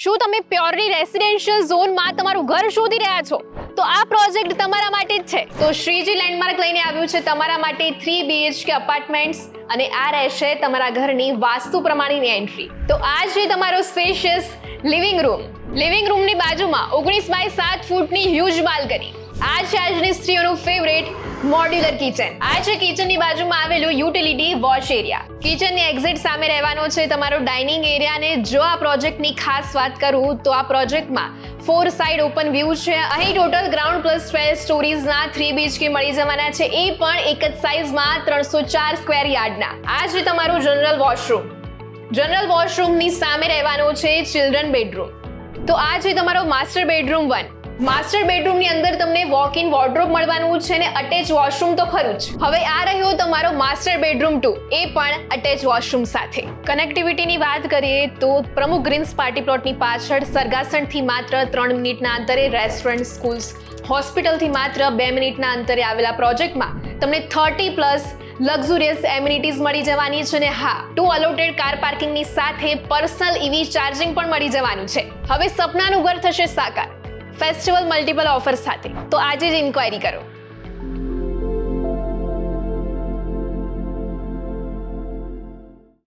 શું તમે purely residential ઝોનમાં તમારું ઘર શોધી રહ્યા છો? તો આ પ્રોજેક્ટ તમારા માટે જ છે. તો શ્રીજી લેન્ડમાર્ક લઈને આવ્યું છે તમારા માટે 3 BHK અપાર્ટમેન્ટ્સ અને આ રહેશે તમારા ઘરની વાસ્તુ પ્રમાણેની એન્ટ્રી. તો આ છે તમારો સ્પેશિયસ લિવિંગ રૂમ. લિવિંગ રૂમની બાજુમાં 19 બાય 7 ફૂટની હ્યુજ બાલ્કની. આ છે આજની સ્ત્રીઓનું ફેવરેટ મોડ્યુલર કિચન. આ છે કિચનની બાજુમાં આવેલું યુટિલિટી વોશ એરિયા. કિચનની એક્ઝિટ સામે રહેવાનો છે તમારો ડાઇનિંગ એરિયા. અને જો આ પ્રોજેક્ટની ખાસ વાત કરું તો આ પ્રોજેક્ટમાં 4 સાઇડ ઓપન વ્યૂ છે. અહીં ટોટલ ગ્રાઉન્ડ પ્લસ 12 સ્ટોરીઝના 3 BHK મળી જવાના છે, એ પણ એક જ સાઇઝમાં 304 સ્ક્વેર યાર્ડના. આ છે તમારું જનરલ વોશરૂમ. જનરલ વોશરૂમની સામે રહેવાનો છે ચિલ્ડ્રન બેડરૂમ. તો આ છે તમારો માસ્ટર બેડરૂમ 1. માસ્ટર બેડરૂમની અંદર તમને વોક ઇન વોર્ડરોબ મળવાનું છે અને અટેચ વોશરૂમ તો ખરું જ. હવે આ રહ્યો તમારો માસ્ટર બેડરૂમ 2, એ પણ અટેચ વોશરૂમ સાથે. કનેક્ટિવિટીની વાત કરીએ તો પ્રમુખ ગ્રીન્સ પાર્ટી પ્લોટની પાછળ સરગાસણથી માત્ર 3 મિનિટના અંતરે રેસ્ટોરન્ટ, સ્કૂલ્સ, હોસ્પિટલથી માત્ર 2 મિનિટના અંતરે આવેલા પ્રોજેક્ટમાં તમને 30+ લક્ઝુરિયસ એમિનિટીઝ મળી જવાની છે. અને હા, 2 અલોટેડ કાર પાર્કિંગની સાથે પર્સનલ EV ચાર્જિંગ પણ મળી જવાનું છે. હવે સપનાનું ઘર થશે સાકાર ફેસ્ટિવલ મલ્ટિપલ ઓફર સાથે. તો આજે જ ઇન્ક્વાયરી કરો.